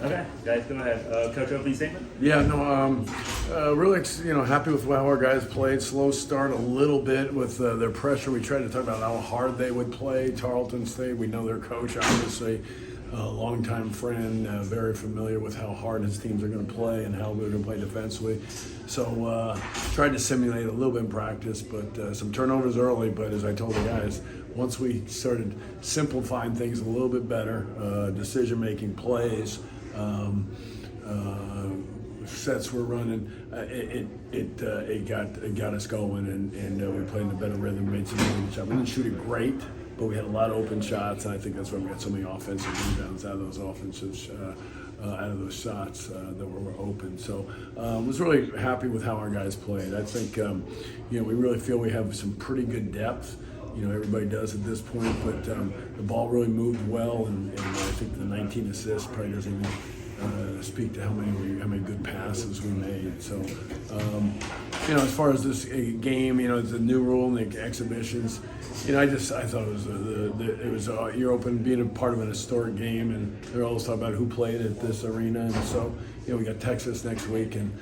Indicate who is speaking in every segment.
Speaker 1: Okay, guys, go ahead. Coach, opening statement?
Speaker 2: Yeah, no, really, happy with how our guys played. Slow start a little bit with their pressure. We tried to talk about how hard they would play. Tarleton State, we know their coach, obviously, a longtime friend, very familiar with how hard his teams are going to play and how they're going to play defensively. So tried to simulate a little bit in practice, but some turnovers early. But as I told the guys, once we started simplifying things a little bit better, decision-making plays, sets were running, it got us going, and we played in a better rhythm, made some good shots. We didn't shoot it great, but we had a lot of open shots, and I think that's why we got so many offensive rebounds out of those out of those shots that were open. So was really happy with how our guys played. I think we really feel we have some pretty good depth. Everybody does at this point, but the ball really moved well, and I think the 19 assists probably doesn't even speak to how many good passes we made. So, as far as this game, it's a new rule in the exhibitions. I thought it was you're open being a part of an historic game, and they're always talking about who played at this arena, and so we got Texas next week, and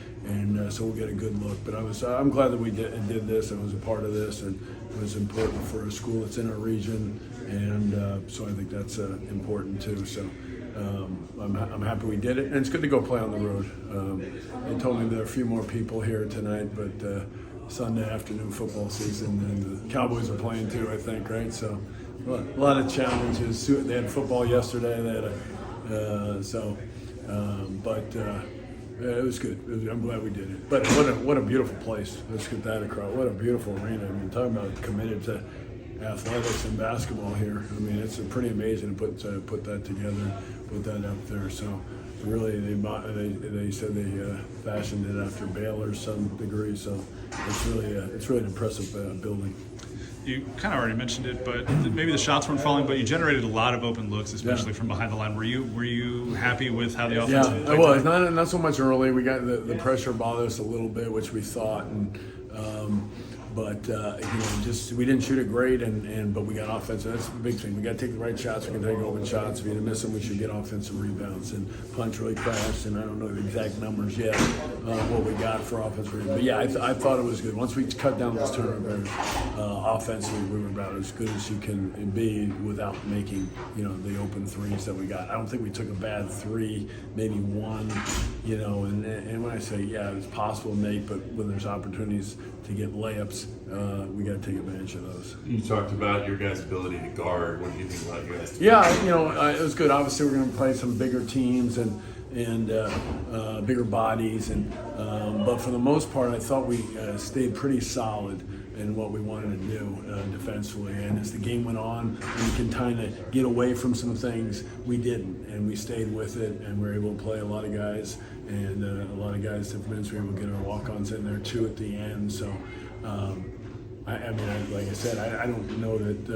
Speaker 2: so we'll get a good look. But I'm glad that we did this and was a part of this, and it was important for a school that's in our region, and so I think that's important too. So I'm happy we did it, and it's good to go play on the road. They told me there are a few more people here tonight, but Sunday afternoon football season, and the Cowboys are playing too, I think, right? So a lot of challenges. They had football yesterday. They had but it was good. I'm glad we did it. But what a beautiful place. Let's get that across. What a beautiful arena. I mean, talking about committed to athletics and basketball here. I mean, it's pretty amazing to put that together, put that up there. So really, they said they fashioned it after Baylor to some degree. So it's really an impressive building.
Speaker 3: You kind of already mentioned it, but maybe the shots weren't falling, but you generated a lot of open looks, especially from behind the line. Were you happy with how the offense?
Speaker 2: Yeah, I was. Not so much early. We got the pressure bothered us a little bit, which we thought, but we didn't shoot it great, but we got offensive. That's the big thing. We got to take the right shots. We can take open shots. If you miss them, we should get offensive rebounds and punch really fast. And I don't know the exact numbers yet, what we got for offensive rebounds. But yeah, I thought it was good. Once we cut down those turnovers, offensively we were about as good as you can be without making the open threes that we got. I don't think we took a bad three, maybe one. And when I say it's possible to make, but when there's opportunities to get layups, we got to take advantage of those.
Speaker 4: You talked about your guys' ability to guard. What do you think about your guys?
Speaker 2: Yeah, it was good. Obviously, we're going to play some bigger teams and bigger bodies, but for the most part, I thought we stayed pretty solid in what we wanted to do defensively. And as the game went on, we can kind of get away from some things. We didn't, and we stayed with it, and we were able to play a lot of guys, and a lot of guys defense. We were able to get our walk-ons in there too at the end. So, like I said, I don't know that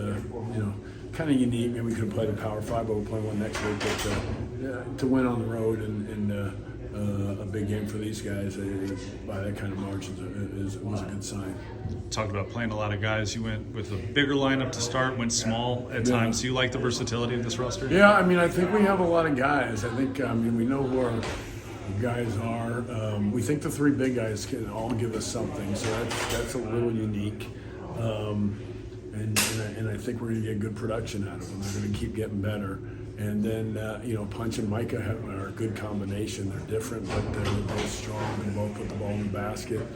Speaker 2: kind of unique. Maybe we could have played a Power 5, but we'll play one next week. But to win on the road and a big game for these guys by that kind of margin was a good sign.
Speaker 3: Talked about playing a lot of guys. You went with a bigger lineup to start, went small at times. Do you like the versatility of this roster?
Speaker 2: Yeah, I think we have a lot of guys. I think we know who our guys are. We think the three big guys can all give us something, so that's a little unique. And I think we're going to get good production out of them. They're going to keep getting better. And then, Punch and Micah are a good combination. They're different, but they're both strong. They both put the ball in the basket,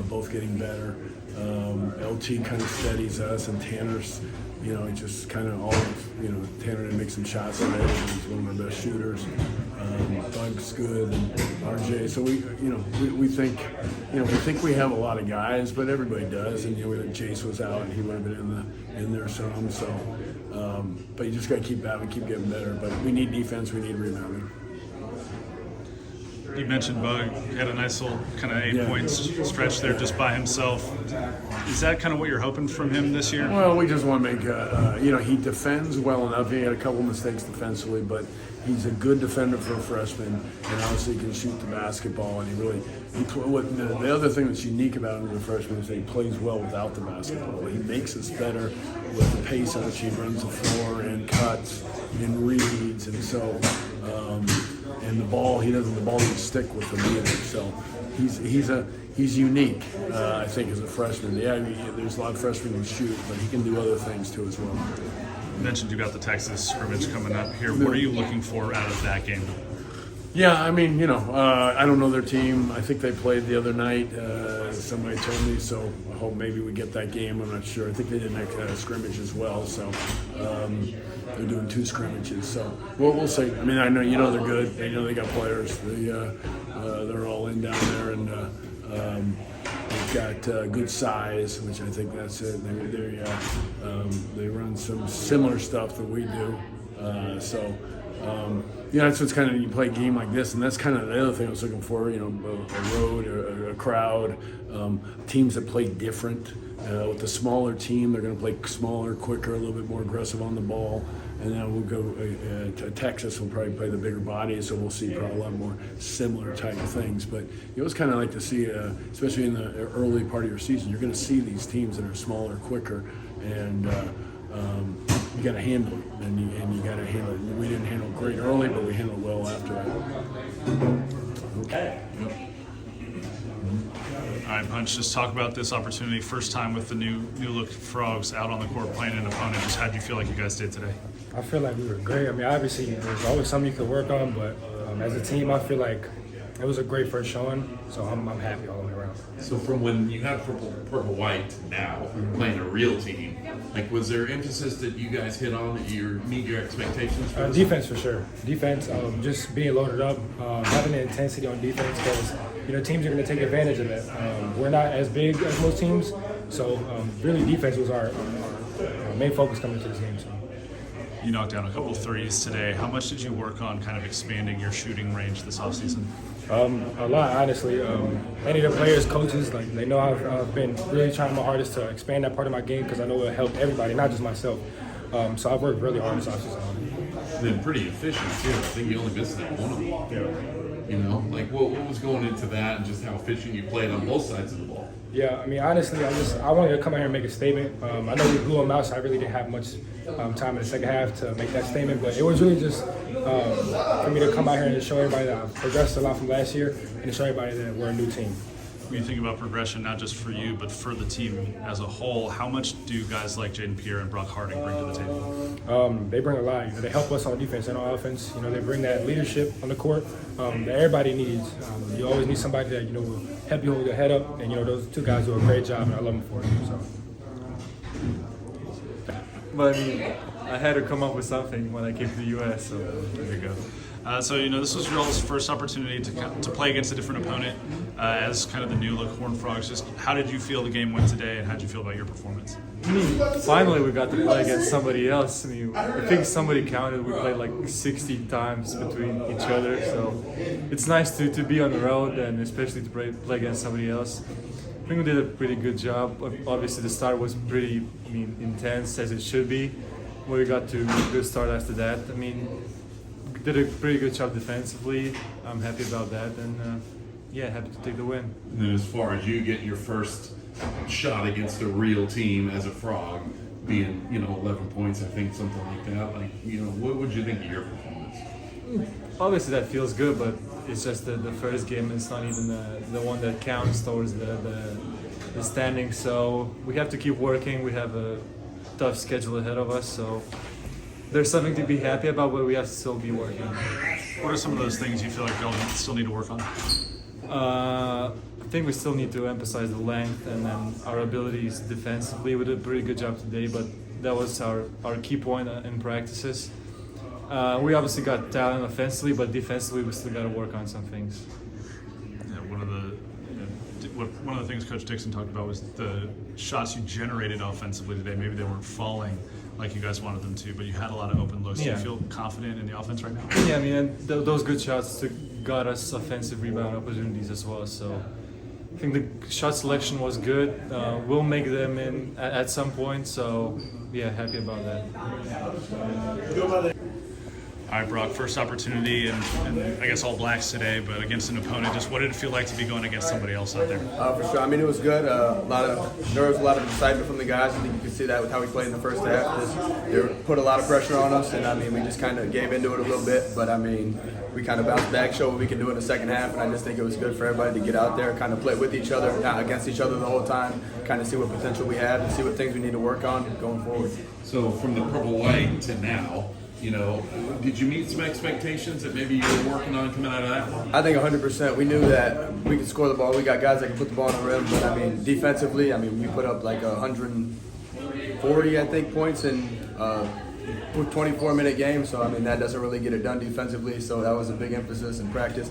Speaker 2: both getting better. LT kind of steadies us, and Tanner's, just kind of Tanner didn't make some shots today. He's one of our best shooters. Doug's good, and RJ. So we think we have a lot of guys, but everybody does. And Jace was out, and he would have been in there some. So, but you just got to keep battling, keep getting better. But we need defense, we need rebounding.
Speaker 3: You mentioned Bug had a nice little kind of 8-point stretch there just by himself. Is that kind of what you're hoping from him this year?
Speaker 2: Well, we just want to make he defends well enough. He had a couple mistakes defensively, but he's a good defender for a freshman, and obviously he can shoot the basketball. And the other thing that's unique about him as a freshman is that he plays well without the basketball. He makes us better with the pace at which he runs the floor and cuts and reads, and so. and the ball doesn't stick with him either. So he's unique. I think as a freshman. Yeah, there's a lot of freshmen who shoot, but he can do other things too as well.
Speaker 3: You mentioned you got the Texas scrimmage coming up here. What are you looking for out of that game?
Speaker 2: Yeah, I mean, I don't know their team. I think they played the other night. Somebody told me, so I hope maybe we get that game. I'm not sure. I think they did a scrimmage as well, so they're doing 2 scrimmages. So we'll see. I mean, I know they're good. They they got players. They're all in down there, and they've got good size, which I think that's it. They run some similar stuff that we do. That's what's kind of, you play a game like this, and that's kind of the other thing I was looking for, a road, or a crowd, teams that play different. With the smaller team, they're going to play smaller, quicker, a little bit more aggressive on the ball. And then we'll go to Texas, we'll probably play the bigger bodies, so we'll see probably a lot more similar type of things. But it was kind of like to see, especially in the early part of your season, you're going to see these teams that are smaller, quicker, and you got to handle it, and you got to handle it. We didn't handle great early, but we handled well after that.
Speaker 1: Okay.
Speaker 3: All right, Punch, just talk about this opportunity. First time with the new look Frogs out on the court playing an opponent. Just how did you feel like you guys did today?
Speaker 5: I feel like we were great. I mean, obviously, there's always something you could work on, but as a team, I feel like it was a great first showing, so I'm happy all the way around.
Speaker 4: So from when you had purple white to now playing a real team, like was there emphasis that you guys hit on that meet your expectations? For
Speaker 5: Defense for sure. Defense, just being loaded up, having the intensity on defense, because teams are going to take advantage of that. We're not as big as most teams, so really defense was our main focus coming into this game. So.
Speaker 3: You knocked down a couple threes today. How much did you work on kind of expanding your shooting range this offseason?
Speaker 5: A lot, honestly. Any of the players, coaches, they know I've been really trying my hardest to expand that part of my game because I know it'll help everybody, not just myself. So I've worked really hard this offseason.
Speaker 4: Been pretty efficient too. I think you only missed that one of them.
Speaker 5: Yeah.
Speaker 4: What was going into that, and just how efficient you played on both sides of the ball?
Speaker 5: Yeah, I mean, honestly, I wanted to come out here and make a statement. I know we blew them out, so I really didn't have much time in the second half to make that statement. But it was really just for me to come out here and just show everybody that I've progressed a lot from last year and to show everybody that we're a new team.
Speaker 3: When you think about progression, not just for you, but for the team as a whole, how much do guys like Jaden Pierre and Brock Harding bring to the table?
Speaker 5: They bring a lot. They help us on defense and on offense. They bring that leadership on the court that everybody needs. You always need somebody that will help you hold your head up. And those 2 guys do a great job, and I love them for it. So.
Speaker 6: But I mean, I had to come up with something when I came to the U.S. So
Speaker 3: there you go. This was your all's first opportunity to play against a different opponent as kind of the new look Horned Frogs. Just how did you feel the game went today, and how did you feel about your performance?
Speaker 6: I mean, finally we got to play against somebody else. I mean, I think somebody counted. We played like 60 times between each other. So it's nice to be on the road and especially to play against somebody else. I think we did a pretty good job. Obviously, the start was pretty intense, as it should be. We got to a good start after that. I mean, did a pretty good job defensively. I'm happy about that, and happy to take the win.
Speaker 4: And then as far as you getting your first shot against a real team as a Frog, being 11 points, I think something like that. What would you think of your performance?
Speaker 6: Obviously, that feels good, but it's just the first game. It's not even the one that counts towards the standing. So we have to keep working. We have a tough schedule ahead of us. So there's something to be happy about, but we have to still be working.
Speaker 3: What are some of those things you feel like y'all still need to work on?
Speaker 6: I think we still need to emphasize the length and then our abilities defensively. We did a pretty good job today, but that was our key point in practices. We obviously got talent offensively, but defensively we still got to work on some things.
Speaker 3: Yeah, one of the things Coach Dixon talked about was the shots you generated offensively today. Maybe they weren't falling like you guys wanted them to, but you had a lot of open looks. Do you feel confident in the offense right now?
Speaker 6: Yeah, I mean, and those good shots got us offensive rebound opportunities as well. So I think the shot selection was good. We'll make them in at some point. So happy about that.
Speaker 3: All right, Brock, first opportunity, and I guess all blacks today, but against an opponent. Just what did it feel like to be going against somebody else out there?
Speaker 7: For sure. I mean, it was good. A lot of nerves, a lot of excitement from the guys. I think you can see that with how we played in the first half. They put a lot of pressure on us, and I mean, we just kind of gave into it a little bit. But I mean, we kind of bounced back, showed what we can do in the second half, and I just think it was good for everybody to get out there, kind of play with each other, not against each other the whole time, kind of see what potential we have and see what things we need to work on going forward.
Speaker 4: So from the purple white to now, you know, did you meet some expectations that maybe you were working on coming out of that one?
Speaker 7: I think 100%. We knew that we could score the ball. We got guys that can put the ball on the rim, but I mean, defensively, I mean, we put up like 140, I think, points in 24-minute game, so I mean that doesn't really get it done defensively, so that was a big emphasis in practice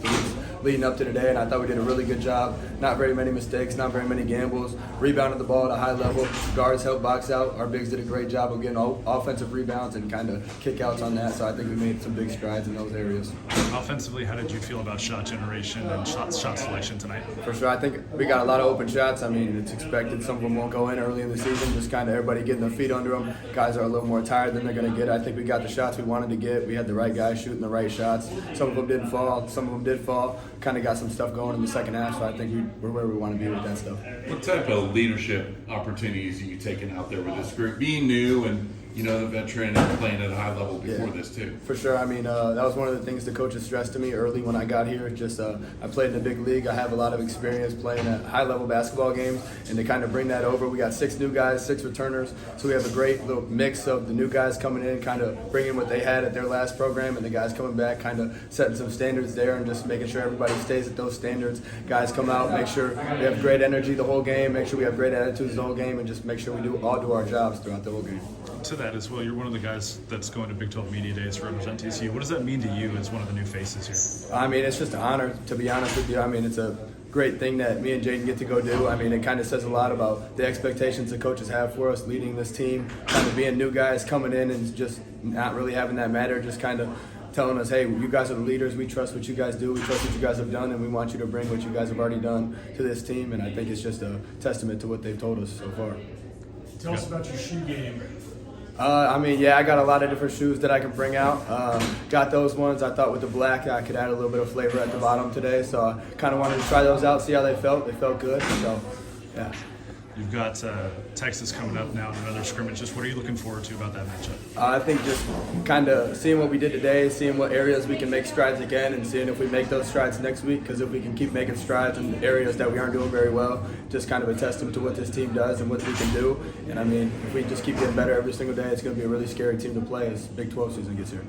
Speaker 7: leading up to today, and I thought we did a really good job. Not very many mistakes, not very many gambles, rebounded the ball at a high level, guards helped box out, our bigs did a great job of getting offensive rebounds and kind of kickouts on that, so I think we made some big strides in those areas.
Speaker 3: Offensively, how did you feel about shot generation and shot selection tonight?
Speaker 7: For sure, I think we got a lot of open shots. I mean, it's expected some of them won't go in early in the season, just kind of everybody getting their feet under them. Guys are a little more tired than they're going to get. I think we got the shots we wanted to get. We had the right guys shooting the right shots. Some of them didn't fall. Some of them did fall. Kind of got some stuff going in the second half, so I think we're where we want to be with that stuff.
Speaker 4: What type of leadership opportunities are you taking out there with this group? Being new and, you know, the veteran and playing at a high level before this too.
Speaker 7: For sure. I mean, that was one of the things the coaches stressed to me early when I got here. Just I played in the big league. I have a lot of experience playing at high-level basketball games, and to kind of bring that over, we got 6 new guys, 6 returners. So we have a great little mix of the new guys coming in, kind of bringing what they had at their last program, and the guys coming back, kind of setting some standards there and just making sure everybody stays at those standards. Guys come out, make sure we have great energy the whole game, make sure we have great attitudes the whole game, and just make sure we all do our jobs throughout the whole game.
Speaker 3: To that as well, you're one of the guys that's going to Big 12 Media Days to represent TCU. What does that mean to you as one of the new faces here?
Speaker 7: I mean, it's just an honor, to be honest with you. I mean, it's a great thing that me and Jaden get to go do. I mean, it kind of says a lot about the expectations the coaches have for us leading this team, kind of being new guys coming in and just not really having that matter, just kind of telling us, hey, you guys are the leaders. We trust what you guys do. We trust what you guys have done, and we want you to bring what you guys have already done to this team. And I think it's just a testament to what they've told us so far.
Speaker 8: Tell us about your shoe game.
Speaker 7: I mean, yeah, I got a lot of different shoes that I can bring out. Got those ones. I thought with the black I could add a little bit of flavor at the bottom today, so I kind of wanted to try those out, see how they felt. They felt good, so yeah.
Speaker 3: You've got Texas coming up now in another scrimmage. Just what are you looking forward to about that matchup?
Speaker 7: I think just kind of seeing what we did today, seeing what areas we can make strides again, and seeing if we make those strides next week. Because if we can keep making strides in areas that we aren't doing very well, just kind of a testament to what this team does and what we can do. And I mean, if we just keep getting better every single day, it's going to be a really scary team to play as Big 12 season gets here.